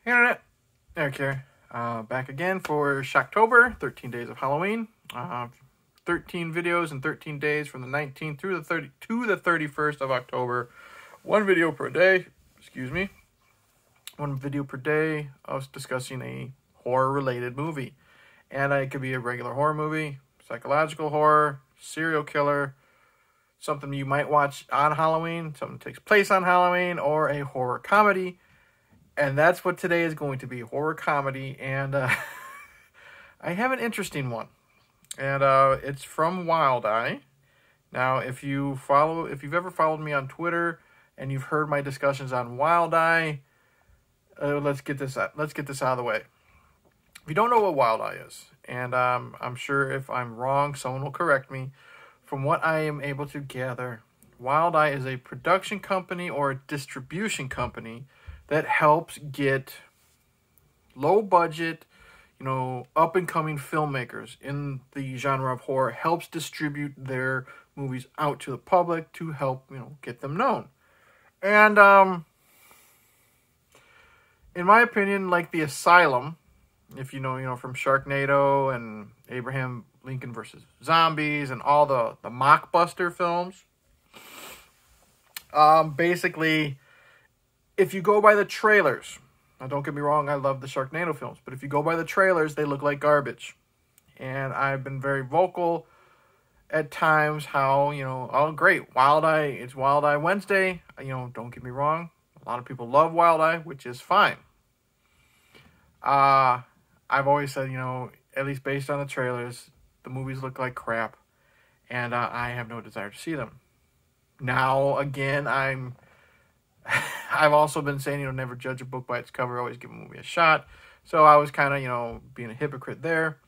Hey Internet, Eric here. Back again for Shocktober, 13 days of Halloween. 13 videos in 13 days from the 19th through the 31st of October. One video per day, One video per day of discussing a horror-related movie. And it could be a regular horror movie, psychological horror, serial killer, something you might watch on Halloween, something that takes place on Halloween, or a horror comedy. And that's what today is going to be, horror comedy. And I have an interesting one. And it's from Wildeye. Now, if you've ever followed me on Twitter and you've heard my discussions on Wildeye, let's get this out of the way. If you don't know what Wildeye is, and I'm sure if I'm wrong, someone will correct me. From what I am able to gather, Wildeye is a production company or a distribution company that helps get low-budget, up-and-coming filmmakers in the genre of horror, helps distribute their movies out to the public to help, get them known. And, in my opinion, like The Asylum, if you know, from Sharknado and Abraham Lincoln versus Zombies and all the mockbuster films, basically, if you go by the trailers, now don't get me wrong, I love the Sharknado films, but if you go by the trailers, they look like garbage. And I've been very vocal at times how, oh great, Wildeye, it's Wildeye Wednesday. Don't get me wrong, a lot of people love Wildeye, which is fine. I've always said, at least based on the trailers, the movies look like crap, and I have no desire to see them. Now, again, I've also been saying, never judge a book by its cover, always give a movie a shot. So I was kind of, being a hypocrite there.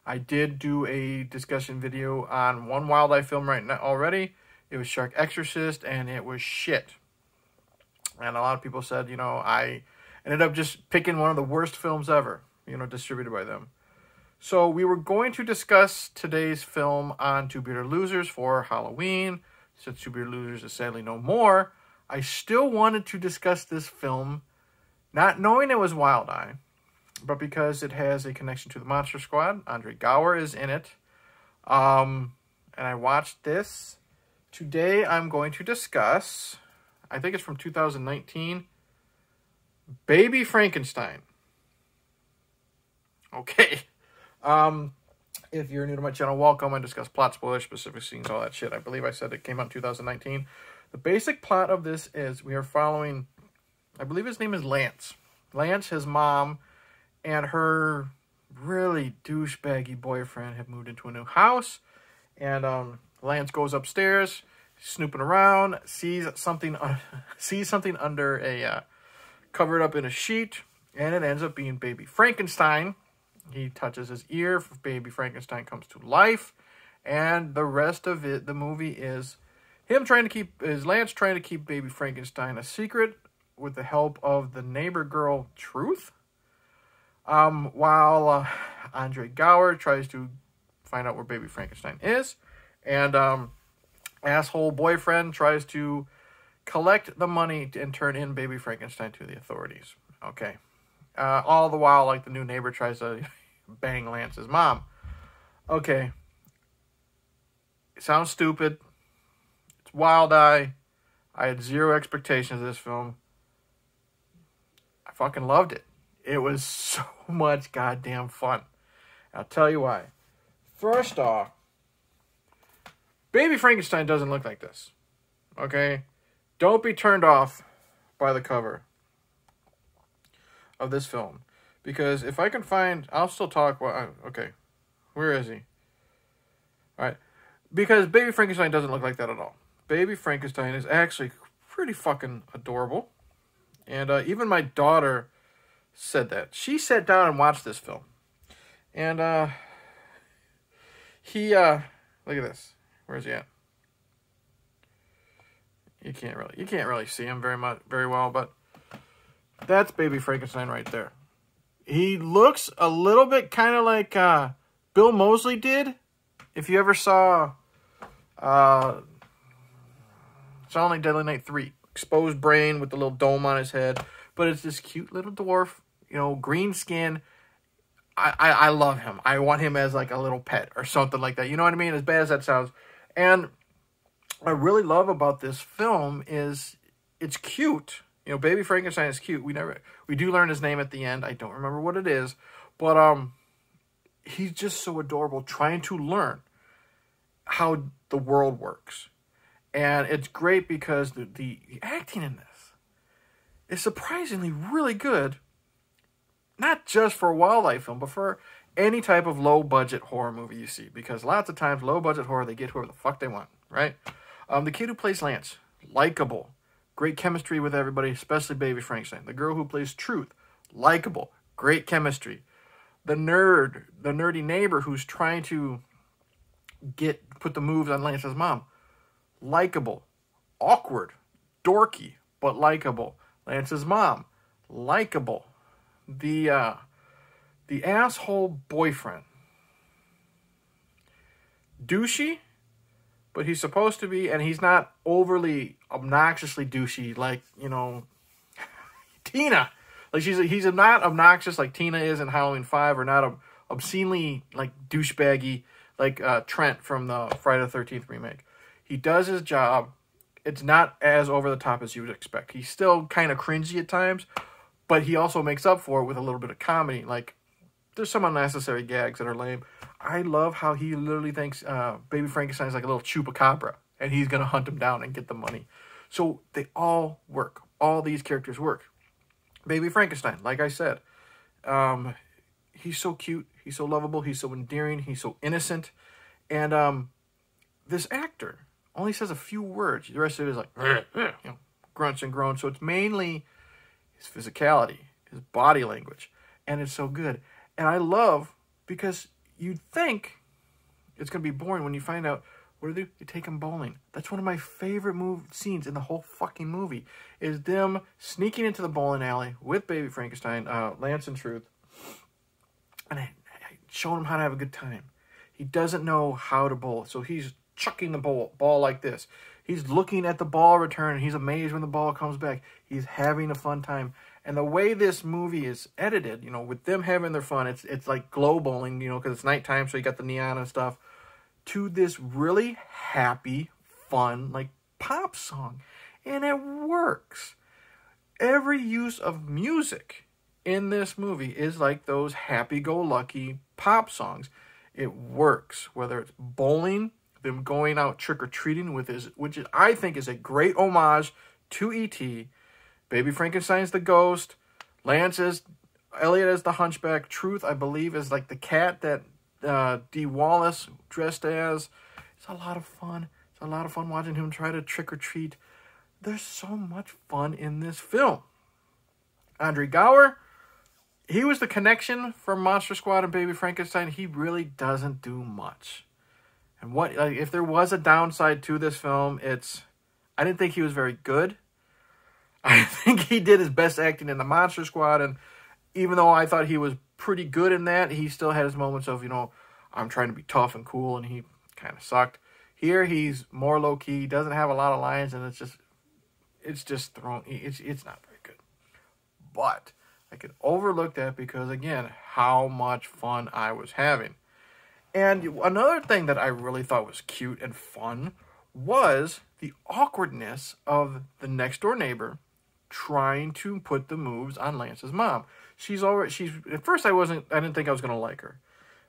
I did do a discussion video on one Wildeye film right now already. It was Shark Exorcist, and it was shit. And a lot of people said, I ended up just picking one of the worst films ever, distributed by them. So we were going to discuss today's film on Two Bearded Losers for Halloween. Since Two Bearded Losers is sadly no more, I still wanted to discuss this film, not knowing it was Wildeye, but because it has a connection to the Monster Squad. Andre Gower is in it. And I watched this. Today I'm going to discuss, I think it's from 2019, Baby Frankenstein. Okay. If you're new to my channel, welcome. I discuss plot, spoilers, specific scenes, all that shit. I believe I said it came out in 2019. The basic plot of this is we are following, I believe his name is Lance. Lance, his mom, and her really douchebaggy boyfriend have moved into a new house. And Lance goes upstairs, snooping around, sees something under a, covered up in a sheet, and it ends up being Baby Frankenstein. He touches his ear, Baby Frankenstein comes to life, and the rest of it, the movie is Lance trying to keep Baby Frankenstein a secret with the help of the neighbor girl, Truth. While Andre Gower tries to find out where Baby Frankenstein is. And asshole boyfriend tries to collect the money and turn in Baby Frankenstein to the authorities. Okay. All the while, the new neighbor tries to bang Lance's mom. Okay. It sounds stupid. Wildeye. I had zero expectations of this film. I fucking loved it. It was so much goddamn fun. I'll tell you why. First off, Baby Frankenstein doesn't look like this. Okay? Don't be turned off by the cover of this film. Because if I can find... I'll still talk... okay. Where is he? Alright. Because Baby Frankenstein doesn't look like that at all. Baby Frankenstein is actually pretty fucking adorable. And even my daughter said that. She sat down and watched this film. And he look at this. Where's he at? You can't really see him very well, but that's Baby Frankenstein right there. He looks a little bit kind of like Bill Moseley did. If you ever saw Silent Night, Deadly Night 3. Exposed brain with the little dome on his head. But it's this cute little dwarf, you know, green skin. I love him. I want him as like a little pet or something like that. You know what I mean? As bad as that sounds. And what I really love about this film is it's cute. You know, Baby Frankenstein is cute. We do learn his name at the end. I don't remember what it is, but he's just so adorable, trying to learn how the world works. And it's great because the acting in this is surprisingly really good. Not just for a Wildeye film, but for any type of low-budget horror movie you see. Because lots of times, low-budget horror, they get whoever the fuck they want, right? The kid who plays Lance, likable. Great chemistry with everybody, especially Baby Frankenstein. The girl who plays Truth, likable. Great chemistry. The nerdy neighbor who's trying to put the moves on Lance's mom, likable. Awkward. Dorky, but likable. Lance's mom, likable. The asshole boyfriend, douchey, but he's supposed to be, and he's not overly obnoxiously douchey like, you know, Tina. Like he's not obnoxious like Tina is in Halloween 5, or not obscenely like douchebaggy like Trent from the Friday the 13th remake. He does his job. It's not as over the top as you would expect. He's still kind of cringy at times, but he also makes up for it with a little bit of comedy. Like, there's some unnecessary gags that are lame. I love how he literally thinks Baby Frankenstein is like a little chupacabra, and he's going to hunt him down and get the money. So they all work. All these characters work. Baby Frankenstein, like I said, he's so cute. He's so lovable. He's so endearing. He's so innocent. And this actor only says a few words. The rest of it is like, you know, grunts and groans. So it's mainly his physicality, his body language, and it's so good. And I love, because you'd think it's going to be boring when you find out what do they do? They take him bowling. That's one of my favorite scenes in the whole fucking movie, is them sneaking into the bowling alley with Baby Frankenstein, Lance and Truth, and showing him how to have a good time. He doesn't know how to bowl, so he's chucking the ball like this. He's looking at the ball return, and he's amazed when the ball comes back. He's having a fun time. And the way this movie is edited, you know, with them having their fun, it's like glow bowling, you know, because it's nighttime, so you got the neon and stuff, to this really happy, fun, like, pop song. And it works. Every use of music in this movie is like those happy-go-lucky pop songs. It works. Whether it's bowling, them going out trick-or-treating with which I think is a great homage to E.T., Baby Frankenstein's the ghost, Elliot is the hunchback, Truth, I believe, is like the cat that Dee Wallace dressed as. It's a lot of fun. It's a lot of fun watching him try to trick-or-treat. There's so much fun in this film. Andre Gower, he was the connection from Monster Squad and Baby Frankenstein. He really doesn't do much. And if there was a downside to this film, I didn't think he was very good. I think he did his best acting in the Monster Squad, and even though I thought he was pretty good in that, he still had his moments of, you know, I'm trying to be tough and cool, and he kind of sucked. Here, he's more low-key, doesn't have a lot of lines, and it's not very good. But I could overlook that because, again, how much fun I was having. And another thing that I really thought was cute and fun was the awkwardness of the next-door neighbor trying to put the moves on Lance's mom. At first I didn't think I was going to like her,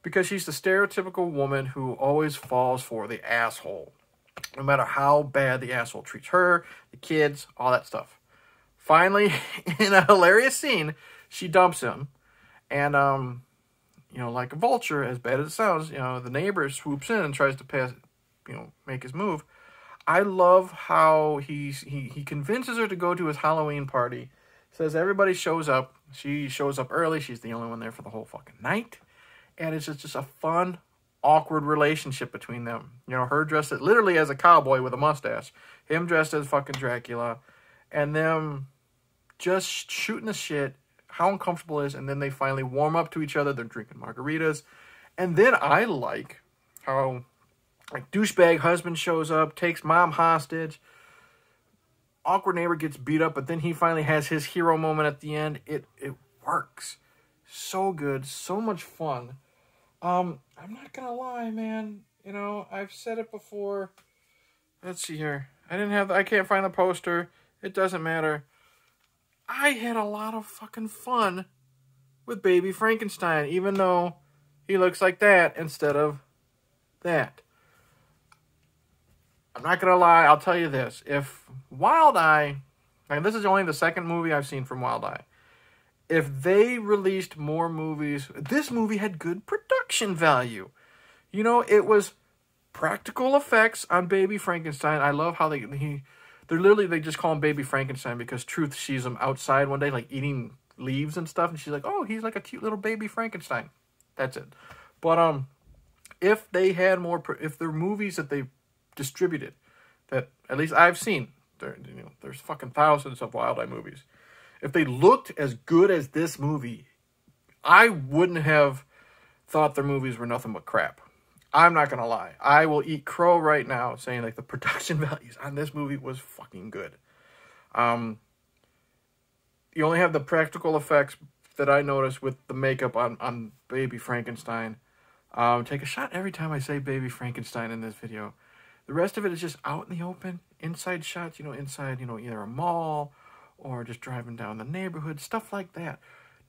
because she's the stereotypical woman who always falls for the asshole, no matter how bad the asshole treats her, the kids, all that stuff. Finally, in a hilarious scene, she dumps him, and you know, like a vulture, as bad as it sounds, you know, the neighbor swoops in and tries to make his move. I love how he convinces her to go to his Halloween party. Says everybody shows up. She shows up early. She's the only one there for the whole fucking night. And it's just a fun, awkward relationship between them. You know, her dressed literally as a cowboy with a mustache. Him dressed as fucking Dracula. And them just shooting the shit, how uncomfortable it is. And then they finally warm up to each other. They're drinking margaritas. And then I like how... like, douchebag husband shows up, takes mom hostage. Awkward neighbor gets beat up, but then he finally has his hero moment at the end. It works. So good, so much fun. I'm not gonna lie, man. You know, I've said it before. Let's see here. I can't find the poster. It doesn't matter. I had a lot of fucking fun with Baby Frankenstein, even though he looks like that instead of that. I'm not gonna lie, I'll tell you this. If Wildeye, like this is only the second movie I've seen from Wildeye. If they released more movies, this movie had good production value. You know, it was practical effects on Baby Frankenstein. I love how they just call him Baby Frankenstein because Truth sees him outside one day, like eating leaves and stuff, and she's like, "Oh, he's like a cute little baby Frankenstein." That's it. But if they had more, if there are movies that they distributed that at least I've seen, there's fucking thousands of Wildeye movies. If they looked as good as this movie, I wouldn't have thought their movies were nothing but crap. I'm not gonna lie. I will eat crow right now saying like the production values on this movie was fucking good. You only have the practical effects that I noticed with the makeup on Baby Frankenstein. Take a shot every time I say Baby Frankenstein in this video. The rest of it is just out in the open, inside shots, inside, either a mall or just driving down the neighborhood, stuff like that.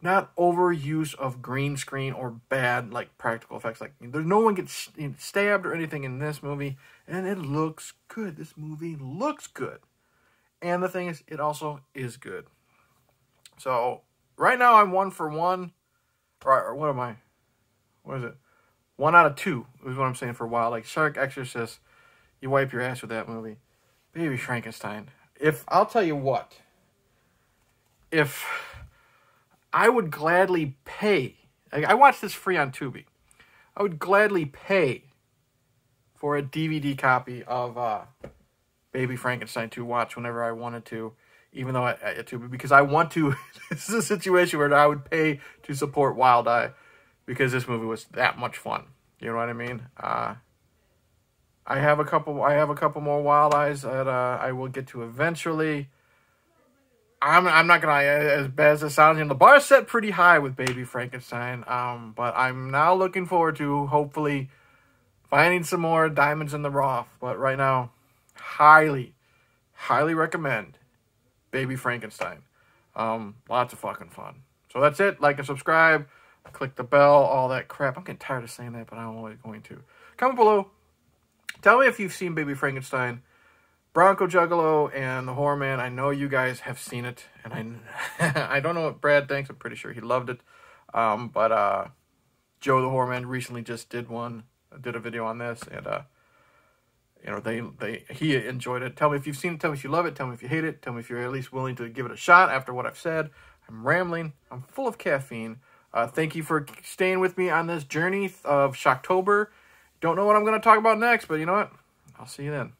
Not overuse of green screen or bad, like, practical effects. Like, there's no one gets stabbed or anything in this movie, and it looks good. This movie looks good. And the thing is, it also is good. So, right now I'm 1 for 1. Or what am I? What is it? 1 out of 2 is what I'm saying for a while. Like, Shark Exorcist, you wipe your ass with that movie. Baby Frankenstein. I'll tell you what. If I would gladly pay, like, I watched this free on Tubi. I would gladly pay for a DVD copy of Baby Frankenstein to watch whenever I wanted to, even though at Tubi, because I want to. This is a situation where I would pay to support Wildeye because this movie was that much fun. You know what I mean? I have a couple more Wildeyes that I will get to eventually. I'm not gonna lie, as bad as it sounds, the bar's set pretty high with Baby Frankenstein. But I'm now looking forward to hopefully finding some more diamonds in the rough. But right now, highly recommend Baby Frankenstein. Lots of fucking fun. So that's it. Like and subscribe, click the bell, all that crap. I'm getting tired of saying that, but I'm always going to. Comment below. Tell me if you've seen Baby Frankenstein, Bronco Juggalo, and The Horror Man. I know you guys have seen it, and I don't know what Brad thinks. I'm pretty sure he loved it. But Joe the Horror Man recently just did a video on this, and he enjoyed it. Tell me if you've seen it. Tell me if you love it. Tell me if you hate it. Tell me if you're at least willing to give it a shot after what I've said. I'm rambling. I'm full of caffeine. Thank you for staying with me on this journey of Shocktober. Don't know what I'm going to talk about next, but you know what? I'll see you then.